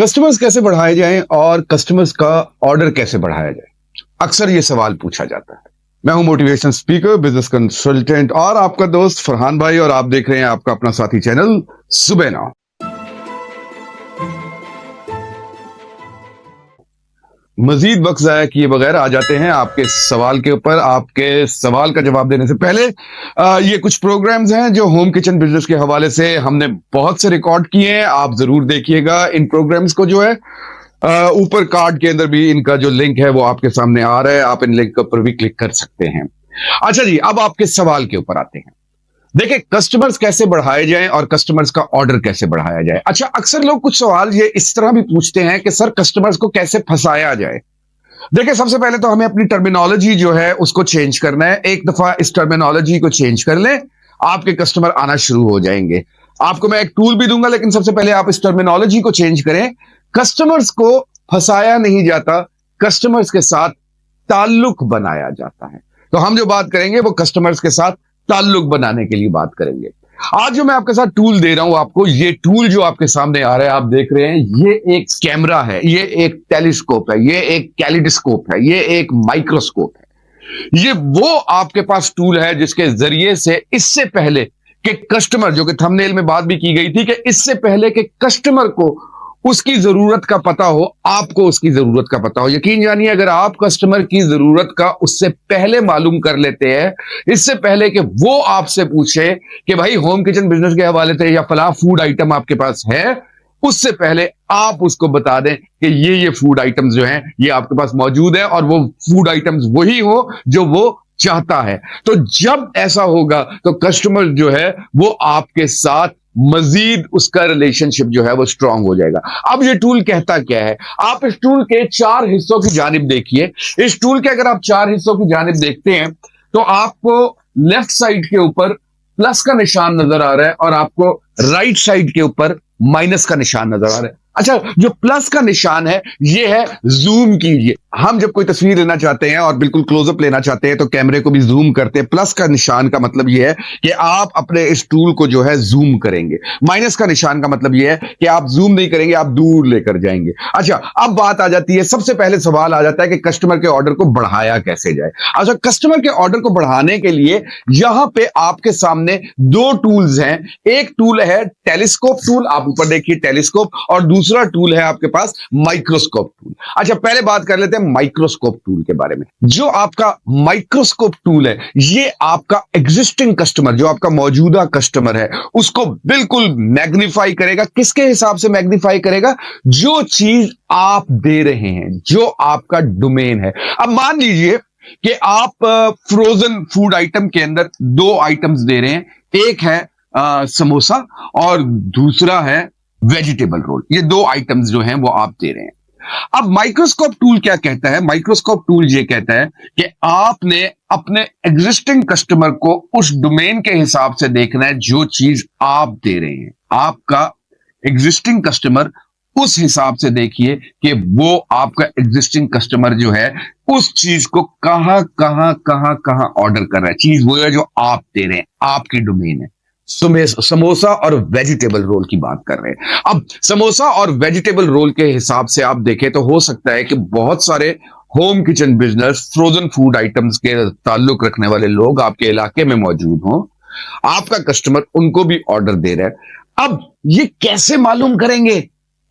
Customers कैसे बढ़ाए जाएं और कस्टमर्स का ऑर्डर कैसे बढ़ाया जाए, अक्सर ये सवाल पूछा जाता है। मैं हूं मोटिवेशन स्पीकर, बिजनेस कंसल्टेंट और आपका दोस्त फरहान भाई, और आप देख रहे हैं आपका अपना साथी चैनल सुबह नाउ। मजीद वक्त जाया किए बगैर आ जाते हैं आपके सवाल के ऊपर। आपके सवाल का जवाब देने से पहले ये कुछ प्रोग्राम्स हैं जो होम किचन बिजनेस के हवाले से हमने बहुत से रिकॉर्ड किए हैं, आप जरूर देखिएगा इन प्रोग्राम्स को। जो है ऊपर कार्ड के अंदर भी इनका जो लिंक है वो आपके सामने आ रहा है, आप इन लिंक पर भी क्लिक कर सकते हैं। अच्छा जी, अब आपके सवाल के ऊपर आते हैं। देखिए, कस्टमर्स कैसे बढ़ाए जाएं और कस्टमर्स का ऑर्डर कैसे बढ़ाया जाए। अच्छा, अक्सर लोग कुछ सवाल ये इस तरह भी पूछते हैं कि सर कस्टमर्स को कैसे फंसाया जाए। देखिए, सबसे पहले तो हमें अपनी टर्मिनोलॉजी जो है उसको चेंज करना है। एक दफा इस टर्मिनोलॉजी को चेंज कर लें, आपके कस्टमर आना शुरू हो जाएंगे। आपको मैं एक टूल भी दूंगा, लेकिन सबसे पहले आप इस टर्मिनोलॉजी को चेंज करें। कस्टमर्स को फंसाया नहीं जाता, कस्टमर्स के साथ ताल्लुक बनाया जाता है। तो हम जो बात करेंगे वो कस्टमर्स के साथ ताल्लुक बनाने के लिए बात करेंगे। आज जो मैं आपके साथ टूल दे रहा हूं आपको, ये टूल जो आपके सामने आ रहा है, आप देख रहे हैं, ये एक कैमरा है, ये एक टेलीस्कोप है, ये एक कैलिडोस्कोप है, ये एक माइक्रोस्कोप है। ये वो आपके पास टूल है जिसके जरिए से इससे पहले कि कस्टमर, जो कि थंबनेल में बात भी की गई थी कि इससे पहले कि कस्टमर को उसकी जरूरत का पता हो, आपको उसकी जरूरत का पता हो। यकीन जानिए, अगर आप कस्टमर की जरूरत का उससे पहले मालूम कर लेते हैं, इससे पहले कि वो आपसे पूछे कि भाई होम किचन बिजनेस के हवाले से या फला फूड आइटम आपके पास है, उससे पहले आप उसको बता दें कि ये फूड आइटम्स जो हैं ये आपके पास मौजूद है और वो फूड आइटम्स वही हो जो वो चाहता है। तो जब ऐसा होगा तो कस्टमर जो है वो आपके साथ मजीद उसका रिलेशनशिप जो है वो स्ट्रांग हो जाएगा। अब ये टूल कहता क्या है, आप इस टूल के 4 हिस्सों की जानिब देखिए। इस टूल के अगर आप 4 हिस्सों की जानिब देखते हैं तो आपको लेफ्ट साइड के ऊपर प्लस का निशान नजर आ रहा है और आपको राइट साइड के ऊपर माइनस का निशान नजर आ रहा है। अच्छा, जो प्लस का निशान है ये है जूम कीजिए। हम जब कोई तस्वीर लेना चाहते हैं और बिल्कुल क्लोजअप लेना चाहते हैं तो कैमरे को भी जूम करते हैं। प्लस का निशान का मतलब यह है कि आप अपने इस टूल को जो है जूम करेंगे। माइनस का निशान का मतलब यह है कि आप जूम नहीं करेंगे, आप दूर लेकर जाएंगे। अच्छा, अब बात आ जाती है, सबसे पहले सवाल आ जाता है कि कस्टमर के ऑर्डर को बढ़ाया कैसे जाए। अच्छा, कस्टमर के ऑर्डर को बढ़ाने के लिए यहां पे आपके सामने 2 टूल्स हैं। एक टूल है टेलीस्कोप टूल, आप ऊपर देखिए टेलीस्कोप, और दूसरा टूल है आपके पास माइक्रोस्कोप टूल। अच्छा, पहले बात कर लेते हैं माइक्रोस्कोप टूल के बारे में। जो आपका माइक्रोस्कोप टूल है ये आपका एग्जिस्टिंग कस्टमर, जो आपका मौजूदा कस्टमर है, उसको बिल्कुल मैग्नीफाई करेगा। किसके हिसाब से मैग्नीफाई करेगा? जो चीज आप दे रहे हैं, जो आपका डोमेन है। अब मान लीजिए कि आप फ्रोजन फूड आइटम के अंदर 2 आइटम्स दे रहे हैं, एक है समोसा और दूसरा है वेजिटेबल रोल। ये 2 आइटम्स जो हैं वो आप दे रहे हैं। अब माइक्रोस्कोप टूल क्या कहता है? माइक्रोस्कोप टूल ये कहता है कि आपने अपने एग्जिस्टिंग कस्टमर को उस डोमेन के हिसाब से देखना है जो चीज आप दे रहे हैं। आपका एग्जिस्टिंग कस्टमर, उस हिसाब से देखिए कि वो आपका एग्जिस्टिंग कस्टमर जो है उस चीज को कहां कहां ऑर्डर कर रहा है। चीज वो है जो आप दे रहे हैं, आपकी डोमेन है। समोसा और वेजिटेबल रोल की बात कर रहे हैं। अब समोसा और वेजिटेबल रोल के हिसाब से आप देखें तो हो सकता है कि बहुत सारे home kitchen business, frozen food items के ताल्लुक रखने वाले लोग आपके इलाके में मौजूद हों। आपका कस्टमर उनको भी ऑर्डर दे रहा है। अब ये कैसे मालूम करेंगे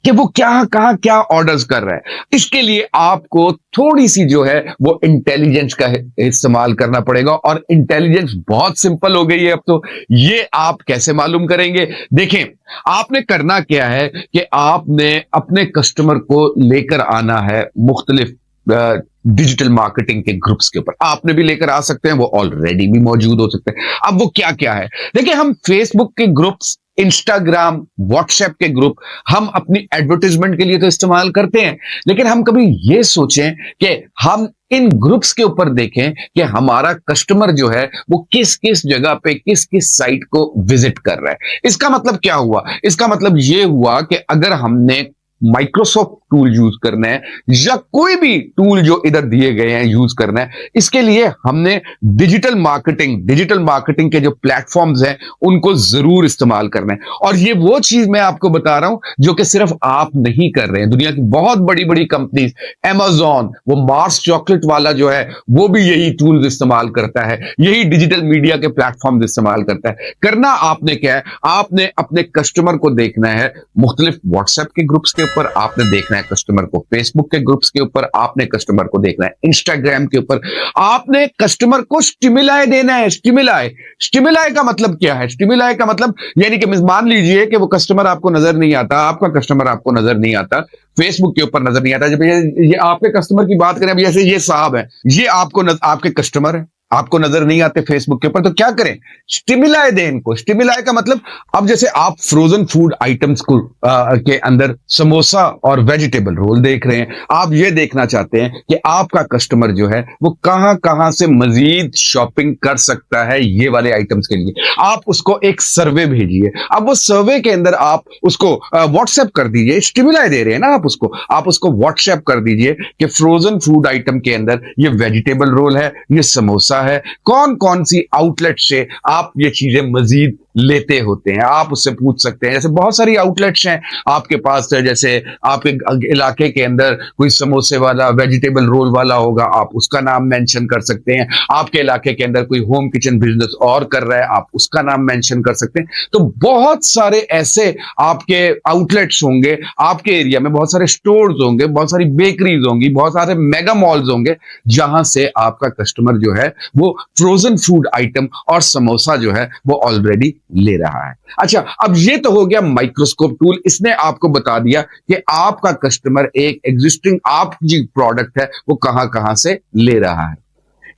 कि वो क्या ऑर्डर्स कर रहा है? इसके लिए आपको थोड़ी सी जो है वो इंटेलिजेंस का इस्तेमाल करना पड़ेगा, और इंटेलिजेंस बहुत सिंपल हो गई है अब तो। ये आप कैसे मालूम करेंगे? देखें, आपने करना क्या है कि आपने अपने कस्टमर को लेकर आना है मुख्तलिफ डिजिटल मार्केटिंग के ग्रुप्स के ऊपर। आपने भी लेकर आ सकते हैं, वो ऑलरेडी भी मौजूद हो सकते हैं। अब वो क्या है? देखिए, हम फेसबुक के ग्रुप्स, इंस्टाग्राम, व्हाट्सएप के ग्रुप हम अपनी एडवर्टाइजमेंट के लिए तो इस्तेमाल करते हैं, लेकिन हम कभी ये सोचें कि हम इन ग्रुप्स के ऊपर देखें कि हमारा कस्टमर जो है वो किस किस जगह पे, किस किस साइट को विजिट कर रहा है। इसका मतलब क्या हुआ? इसका मतलब ये हुआ कि अगर हमने माइक्रोसॉफ्ट टूल यूज करना है या कोई भी टूल जो इधर दिए गए हैं यूज करना है, इसके लिए हमने डिजिटल मार्केटिंग के जो प्लेटफॉर्म्स हैं उनको जरूर इस्तेमाल करना है। और ये वो चीज मैं आपको बता रहा हूं जो कि सिर्फ आप नहीं कर रहे हैं, दुनिया की बहुत बड़ी बड़ी कंपनीज, Amazon, वो मार्स चॉकलेट वाला जो है वो भी यही टूल्स इस्तेमाल करता है, यही डिजिटल मीडिया के प्लेटफॉर्म इस्तेमाल करता है। करना आपने क्या है, आपने अपने कस्टमर को देखना है मुख्तलिफ व्हाट्सएप के ग्रुप्स के ऊपर, आपने देखना है कस्टमर को फेसबुक के ग्रुप्स के ऊपर, आपने कस्टमर को देखना है इंस्टाग्राम के ऊपर, आपने कस्टमर को स्टिमुलाई देना है। स्टिमुलाई का मतलब क्या है? स्टिमुलाई का मतलब यानी कि मान लीजिए कि वो कस्टमर आपको नजर नहीं आता, आपका कस्टमर आपको नजर नहीं आता, फेसबुक के ऊपर नजर नहीं आता। जब ये आपके कस्टमर की बात करें, जैसे ये साहब है, ये आपके कस्टमर है, आपको नजर नहीं आते फेसबुक के ऊपर, तो क्या करें? स्टिमुलाई दें इनको। स्टिमुलाई का मतलब, अब जैसे आप फ्रोजन फूड आइटम्स को के अंदर समोसा और वेजिटेबल रोल देख रहे हैं, आप ये देखना चाहते हैं कि आपका कस्टमर जो है वो कहां कहां से मजीद शॉपिंग कर सकता है ये वाले आइटम्स के लिए, आप उसको एक सर्वे भेजिए। अब वो सर्वे के अंदर आप उसको व्हाट्सएप कर दीजिए, स्टिमुलाई दे रहे हैं ना आप उसको व्हाट्सएप कर दीजिए कि फ्रोजन फूड आइटम के अंदर ये वेजिटेबल रोल है, ये समोसा है, कौन कौन सी आउटलेट से आप ये चीजें मजीद लेते होते हैं। आप उससे पूछ सकते हैं, जैसे बहुत सारी आउटलेट्स हैं आपके पास, जैसे आपके इलाके के अंदर कोई समोसे वाला, वेजिटेबल रोल वाला होगा, आप उसका नाम मेंशन कर सकते हैं। आपके इलाके के अंदर कोई होम किचन बिजनेस और कर रहा है, आप उसका नाम मेंशन कर सकते हैं। तो बहुत सारे ऐसे आपके आउटलेट्स होंगे, आपके एरिया में बहुत सारे स्टोर्स होंगे, बहुत सारी बेकरीज होंगी, बहुत सारे मेगा मॉल्स होंगे, जहां से आपका कस्टमर जो है वो फ्रोजन फूड आइटम और समोसा जो है वो ऑलरेडी ले रहा है। अच्छा, अब ये तो हो गया माइक्रोस्कोप टूल, इसने आपको बता दिया कि आपका कस्टमर एक एग्जिस्टिंग आप जी प्रोडक्ट है वो कहां कहां से ले रहा है।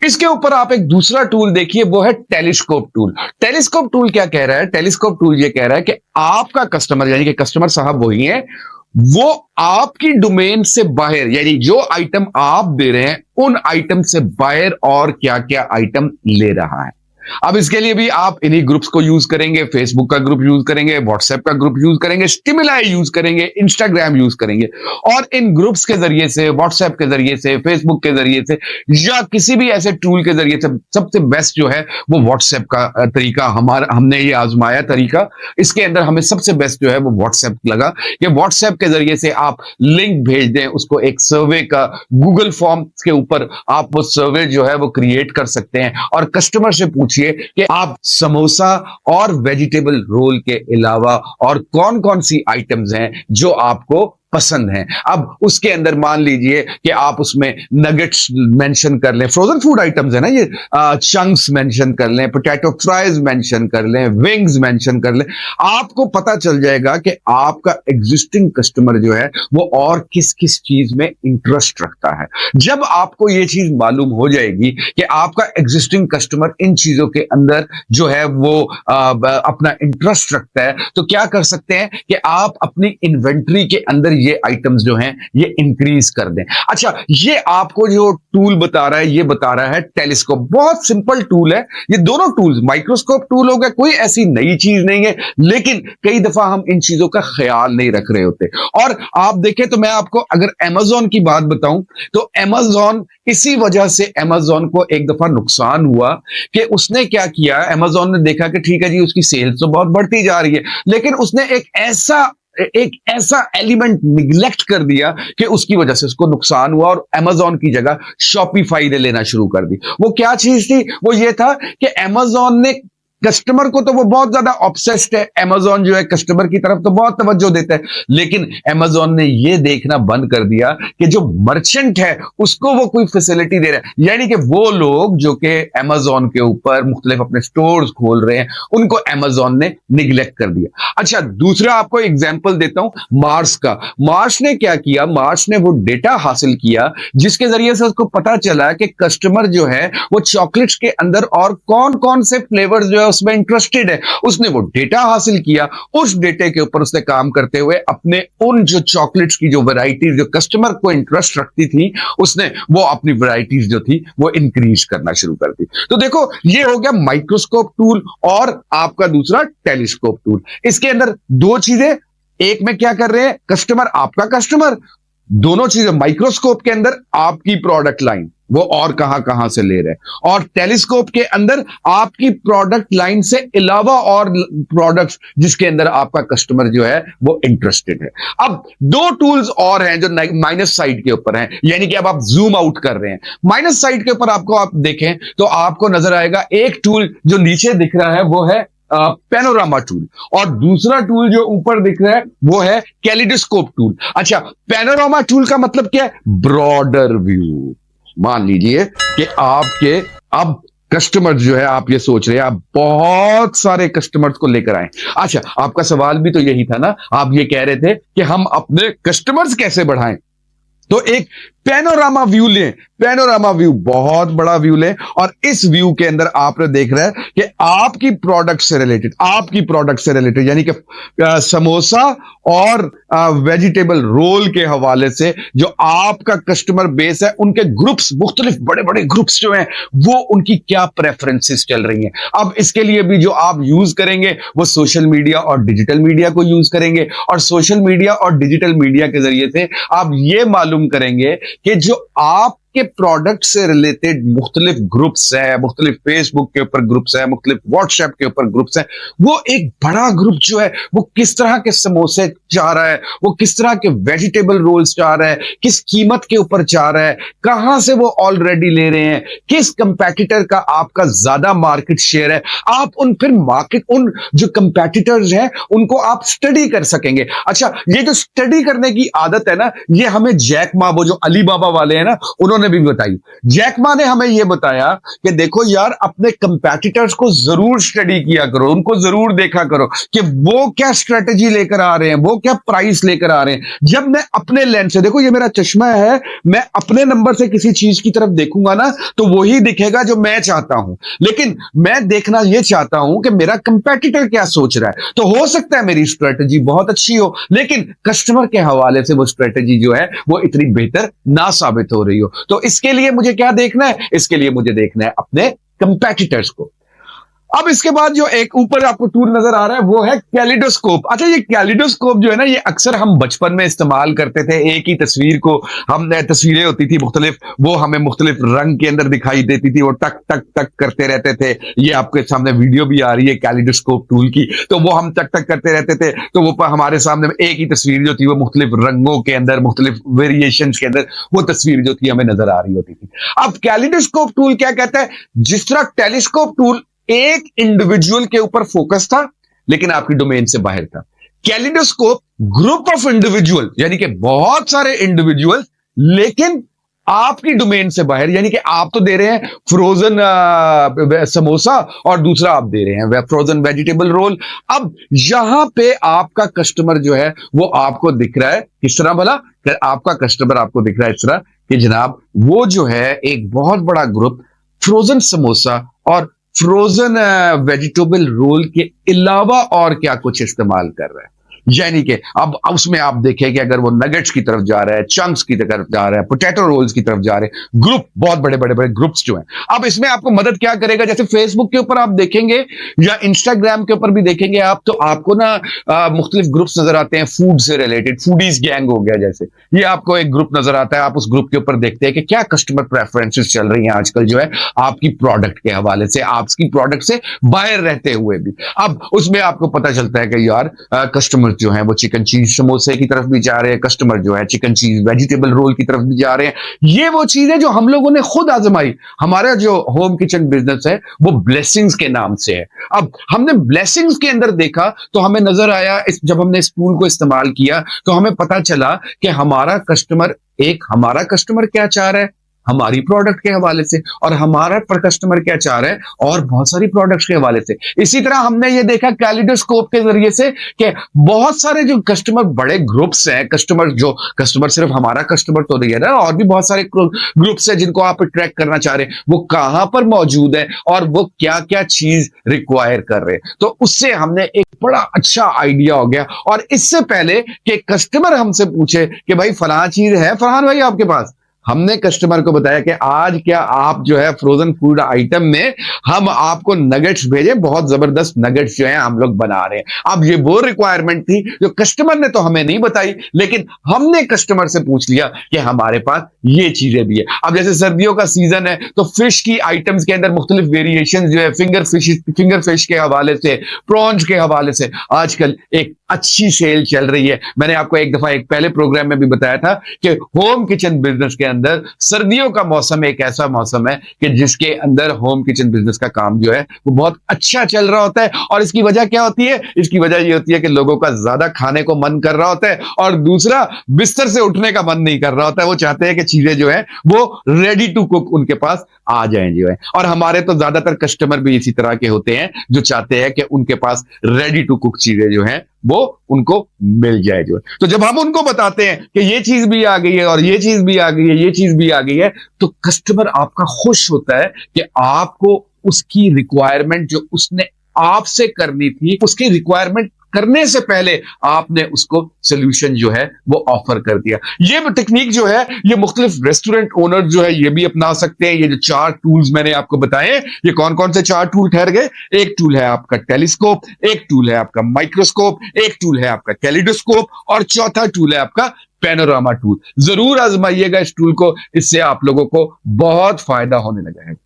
इसके ऊपर आप एक दूसरा टूल देखिए, वो है टेलीस्कोप टूल। टेलीस्कोप टूल क्या कह रहा है? टेलीस्कोप टूल ये कह रहा है कि आपका कस्टमर, यानी कि कस्टमर साहब वही है, वो आपकी डोमेन से बाहर, यानी जो आइटम आप दे रहे हैं उन आइटम से बाहर और क्या क्या आइटम ले रहा है। अब इसके लिए भी आप इन्हीं ग्रुप्स को यूज करेंगे, फेसबुक का ग्रुप यूज करेंगे, व्हाट्सएप का ग्रुप यूज करेंगे, स्टिमुलाई यूज करेंगे, इंस्टाग्राम यूज करेंगे, और इन ग्रुप्स के जरिए से, व्हाट्सएप के जरिए से, फेसबुक के जरिए से या किसी भी ऐसे टूल के जरिए से, सबसे बेस्ट जो है वो व्हाट्सएप का तरीका, हमने ये आजमाया तरीका, इसके अंदर हमें सबसे बेस्ट जो है वो व्हाट्सएप लगा कि व्हाट्सएप के जरिए से आप लिंक भेज दें उसको, एक सर्वे का गूगल फॉर्म के ऊपर आप वो सर्वे जो है वो क्रिएट कर सकते हैं और कस्टमर से पूछिए कि आप समोसा और वेजिटेबल रोल के अलावा और कौन कौन सी आइटम्स हैं जो आपको पसंद हैं। अब उसके अंदर मान लीजिए कि आप उसमें नगेट्स मेंशन कर लें, फ्रोजन फूड आइटम्स है ना ये, चंक्स मेंशन कर लें, पोटैटो फ्राइज मेंशन कर लें, विंग्स मेंशन कर लें, आपको पता चल जाएगा कि आपका एग्जिस्टिंग कस्टमर जो है वो और किस किस चीज में इंटरेस्ट रखता है। जब आपको ये चीज मालूम हो जाएगी कि आपका एग्जिस्टिंग कस्टमर इन चीजों के अंदर जो है वो अपना इंटरेस्ट रखता है, तो क्या कर सकते हैं कि आप अपनी इन्वेंट्री के अंदर ये आइटम्स जो हैं ये इंक्रीज कर दें। अच्छा, ये आपको जो टूल बता रहा है ये बता रहा है टेलीस्कोप। बहुत सिंपल टूल है ये दोनों टूल्स, माइक्रोस्कोप टूल हो गया, कोई ऐसी नई चीज नहीं है, लेकिन कई दफा हम इन चीजों का ख्याल नहीं रख रहे होते। और आप देखें तो मैं आपको अगर Amazon की बात बताऊं तो Amazon, इसी वजह से Amazon को एक दफा नुकसान हुआ कि उसने क्या किया, Amazon ने देखा कि ठीक है जी उसकी सेल्स तो बहुत बढ़ती जा रही है, लेकिन उसने एक ऐसा एलिमेंट निग्लेक्ट कर दिया कि उसकी वजह से उसको नुकसान हुआ और Amazon की जगह Shopify ने लेना शुरू कर दी। वो क्या चीज थी? वो ये था कि Amazon ने कस्टमर को तो वो बहुत ज्यादा ऑब्सेस्ड है, Amazon जो है कस्टमर की तरफ तो बहुत तवज्जो देता है, लेकिन Amazon ने ये देखना बंद कर दिया कि जो मर्चेंट है उसको वो कोई फैसिलिटी दे रहा है, यानी कि वो लोग जो कि Amazon के ऊपर मुख्तलिफ अपने स्टोर्स खोल रहे हैं उनको Amazon ने निगलेक्ट कर दिया। अच्छा, दूसरा आपको एग्जांपल देता हूं मार्स का। मार्स ने क्या किया, मार्स ने वो डेटा हासिल किया जिसके जरिए से उसको पता चला कि कस्टमर जो है वो चॉकलेट्स के अंदर और कौन कौन से फ्लेवर्स जो है उसमें इंटरेस्टेड है। उसने वो डेटा हासिल किया, उस डेटे के ऊपर उसने काम करते हुए अपने उन जो चॉकलेट्स की जो वैरायटीज जो कस्टमर को इंटरेस्ट रखती थी, उसने वो अपनी वैरायटीज जो थी वो इंक्रीज करना शुरू कर दी। तो देखो ये हो गया माइक्रोस्कोप टूल और आपका दूसरा टेलीस्कोप टूल। इसके अंदर दो चीजें, एक में क्या कर रहे हैं, कस्टमर आपका कस्टमर, दोनों चीजें माइक्रोस्कोप के अंदर आपकी प्रोडक्ट लाइन वो और कहां कहां से ले रहे हैं, और टेलीस्कोप के अंदर आपकी प्रोडक्ट लाइन से अलावा और प्रोडक्ट्स जिसके अंदर आपका कस्टमर जो है वो इंटरेस्टेड है। अब दो टूल्स और हैं जो माइनस साइड के ऊपर हैं, यानी कि अब आप जूम आउट कर रहे हैं माइनस साइड के ऊपर, आपको आप देखें तो आपको नजर आएगा एक टूल जो नीचे दिख रहा है वो है पैनोरामा टूल, और दूसरा टूल जो ऊपर दिख रहा है वो है कैलिडोस्कोप टूल। अच्छा, पैनोरामा टूल का मतलब क्या है, ब्रॉडर व्यू। मान लीजिए कि आपके अब कस्टमर जो है, आप ये सोच रहे हैं आप बहुत सारे कस्टमर्स को लेकर आए। अच्छा, आपका सवाल भी तो यही था ना, आप ये कह रहे थे कि हम अपने कस्टमर्स कैसे बढ़ाएं, तो एक पैनोरामा व्यू लें, पैनोरामा व्यू बहुत बड़ा व्यू लें, और इस व्यू के अंदर आपने देख रहा है कि आपकी प्रोडक्ट से रिलेटेड, आपकी प्रोडक्ट से रिलेटेड यानी कि समोसा और वेजिटेबल रोल के हवाले से जो आपका कस्टमर बेस है, उनके ग्रुप्स, मुख्तलिफ बड़े बड़े ग्रुप्स जो हैं वो उनकी क्या प्रेफरेंसेस चल रही हैं। अब इसके लिए भी जो आप यूज करेंगे वो सोशल मीडिया और डिजिटल मीडिया को यूज करेंगे, और सोशल मीडिया और डिजिटल मीडिया के जरिए से आप ये मालूम करेंगे कि जो आपके प्रोडक्ट से रिलेटेड मुख्तलिफ ग्रुप्स है, मुख्तलिफ फेसबुक के ऊपर ग्रुप्स है, मुख्तलिफ व्हाट्सएप के ऊपर ग्रुप्स है, वो एक बड़ा ग्रुप जो है वो किस तरह के समोसे चाह रहा है, वो किस तरह के वेजिटेबल रोल्स चाह रहा है, किस कीमत के ऊपर चाह रहा है, कहां से वो ऑलरेडी ले रहे हैं, किस कंपेटिटर का आपका ज्यादा मार्केट शेयर है। आप उन फिर मार्केट, उन जो कंपेटिटर्स हैं उनको आप स्टडी कर सकेंगे। अच्छा, ये जो स्टडी करने की आदत है ना, ये हमें जैक मा, वो जो अली बाबा वाले हैं ना, उन्होंने भी बताई। जैक मा ने हमें यह बताया कि देखो यार, अपने कंपेटिटर्स को जरूर स्टडी किया करो, उनको जरूर देखा करो कि वो क्या स्ट्रेटेजी लेकर आ रहे हैं, वो क्या प्राइस लेकर आ रहे हैं। जब मैं अपने लेंस से, देखो ये मेरा चश्मा है, मैं अपने नंबर से किसी चीज की तरफ देखूंगा ना तो वही दिखेगा जो मैं चाहता हूं, लेकिन मैं देखना यह चाहता हूं कि मेरा कंपेटिटर क्या सोच रहा है। तो हो सकता है मेरी स्ट्रेटेजी बहुत अच्छी हो, लेकिन कस्टमर के हवाले से वो स्ट्रेटेजी जो है वो इतनी बेहतर ना साबित हो रही हो। तो इसके लिए मुझे क्या देखना है, इसके लिए मुझे देखना है अपने कंपेटिटर्स को। अब इसके बाद जो एक ऊपर आपको टूल नजर आ रहा है वो है कैलिडोस्कोप। अच्छा, ये कैलिडोस्कोप जो है ना, ये अक्सर हम बचपन में इस्तेमाल करते थे। एक ही तस्वीर को हम, तस्वीरें होती थी मुख्तलिफ, वो हमें मुख्तलिफ रंग के अंदर दिखाई देती थी, वो टक टक टक करते रहते थे। ये आपके सामने वीडियो भी आ रही है कैलिडोस्कोप टूल की, तो वो हम टक टक करते रहते थे, तो वो हमारे सामने एक ही तस्वीर जो थी वो मुख्तलिफ रंगों के अंदर, मुख्तलिफ वेरिएशंस के अंदर वो तस्वीर जो थी हमें नजर आ रही होती थी। अब कैलिडोस्कोप टूल क्या कहता है, जिस तरह टेलीस्कोप टूल एक इंडिविजुअल के ऊपर फोकस था लेकिन आपकी डोमेन से बाहर था, कैलिडोस्कोप ग्रुप ऑफ इंडिविजुअल, यानी कि बहुत सारे इंडिविजुअल लेकिन आपकी डोमेन से बाहर, यानी कि आप तो दे रहे हैं फ्रोजन समोसा और दूसरा आप दे रहे हैं फ्रोजन वेजिटेबल रोल। अब यहां पे आपका कस्टमर जो है वो आपको दिख रहा है किस तरह, भला आपका कस्टमर आपको दिख रहा है इस तरह कि जनाब वो जो है एक बहुत बड़ा ग्रुप फ्रोजन समोसा और फ्रोजन वेजिटेबल रोल के अलावा और क्या कुछ इस्तेमाल कर रहा है। यानी कि अब उसमें आप देखें कि अगर वो नगेट्स की तरफ जा रहा है, चंक्स की तरफ जा रहा है, पोटैटो रोल्स की तरफ जा रहे हैं, ग्रुप बहुत बड़े बड़े बड़े ग्रुप्स जो हैं। अब इसमें आपको मदद क्या करेगा, जैसे फेसबुक के ऊपर आप देखेंगे या इंस्टाग्राम के ऊपर भी देखेंगे आप, तो आपको ना मुख्तलिफ ग्रुप्स नजर आते हैं फूड से रिलेटेड, फूडीज गैंग हो गया जैसे, ये आपको एक ग्रुप नजर आता है। आप उस ग्रुप के ऊपर देखते हैं कि क्या कस्टमर प्रेफरेंसेस चल रही हैं आजकल जो है आपकी प्रोडक्ट के हवाले से, आपकी प्रोडक्ट से बाहर रहते हुए भी। अब उसमें आपको पता चलता है कि यार कस्टमर जो है वो चिकन चीज समोसे की तरफ भी जा रहे हैं, कस्टमर जो है चिकन चीज वेजिटेबल रोल की तरफ भी जा रहे हैं। ये वो चीजें जो हम लोगों ने खुद आजमाई। हमारा जो होम किचन बिजनेस है वो ब्लेसिंग्स के नाम से है। अब हमने ब्लेसिंग्स के अंदर देखा तो हमें नजर आया, जब हमने इस टूल को इस्तेमाल किया तो हमें पता चला कि हमारा कस्टमर क्या चाह रहा है हमारी प्रोडक्ट के हवाले से, और हमारा पर कस्टमर क्या चाह रहा है और बहुत सारी प्रोडक्ट्स के हवाले से। इसी तरह हमने ये देखा कैलिडोस्कोप के जरिए से कि बहुत सारे जो कस्टमर बड़े ग्रुप्स हैं, कस्टमर सिर्फ हमारा कस्टमर तो नहीं है ना, और भी बहुत सारे ग्रुप्स हैं जिनको आप ट्रैक करना चाह रहे हैं, वो कहां पर मौजूद है और वो क्या क्या चीज रिक्वायर कर रहे हैं। तो उससे हमने एक बड़ा अच्छा आइडिया हो गया। और इससे पहले कि कस्टमर हमसे पूछे कि भाई फलां चीज है फरहान भाई आपके पास, हमने कस्टमर को बताया कि आज क्या आप जो है फ्रोजन फूड आइटम में हम आपको नगेट्स भेजें, बहुत जबरदस्त नगेट्स जो है हम लोग बना रहे हैं। अब ये वो रिक्वायरमेंट थी जो कस्टमर ने तो हमें नहीं बताई, लेकिन हमने कस्टमर से पूछ लिया कि हमारे पास ये चीजें भी है। अब जैसे सर्दियों का सीजन है तो फिश की आइटम्स के अंदर मुख्तलिफ वेरिएशन जो है फिंगर फिश के हवाले से, प्रॉन्स के हवाले से आजकल एक अच्छी सेल चल रही है। मैंने आपको एक दफा एक पहले प्रोग्राम में भी बताया था कि होम किचन बिजनेस के अंदर सर्दियों का मौसम एक ऐसा मौसम है कि जिसके अंदर होम किचन बिजनेस का काम जो है वो बहुत अच्छा चल रहा होता है। और इसकी वजह क्या होती है? इसकी वजह ये होती है कि लोगों का ज्यादा खाने को मन कर रहा होता है और दूसरा बिस्तर से उठने का मन नहीं कर रहा होता है। वो चाहते हैं कि चीजें जो है वो रेडी टू कुक उनके पास आ जाएं जो है। और हमारे तो ज्यादातर कस्टमर भी इसी तरह के होते हैं जो चाहते हैं कि उनके पास रेडी टू कुक चीजें जो हैं वो उनको मिल जाए जो है। तो जब हम उनको बताते हैं कि ये चीज भी आ गई है और ये चीज भी आ गई है, ये चीज भी आ गई है, तो कस्टमर आपका खुश होता है कि आपको उसकी रिक्वायरमेंट जो उसने आपसे करनी थी, उसकी रिक्वायरमेंट करने से पहले आपने उसको सोल्यूशन जो है वो ऑफर कर दिया। ये टेक्निक जो है ये मुख्तलिफ रेस्टोरेंट ओनर जो है ये भी अपना सकते हैं। ये जो 4 टूल्स मैंने आपको बताए, ये कौन कौन से 4 टूल ठहर गए? एक टूल है आपका टेलीस्कोप, एक टूल है आपका माइक्रोस्कोप, एक टूल है आपका कैलिडोस्कोप और चौथा टूल है आपका पैनोरामा टूल। जरूर आजमाइएगा इस टूल को, इससे आप लोगों को बहुत फायदा होने लगा है।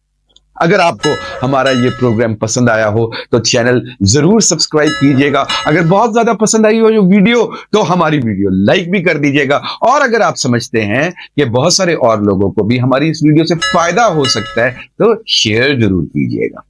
अगर आपको हमारा ये प्रोग्राम पसंद आया हो तो चैनल जरूर सब्सक्राइब कीजिएगा। अगर बहुत ज्यादा पसंद आई हो जो वीडियो तो हमारी वीडियो लाइक भी कर दीजिएगा। और अगर आप समझते हैं कि बहुत सारे और लोगों को भी हमारी इस वीडियो से फायदा हो सकता है तो शेयर जरूर कीजिएगा।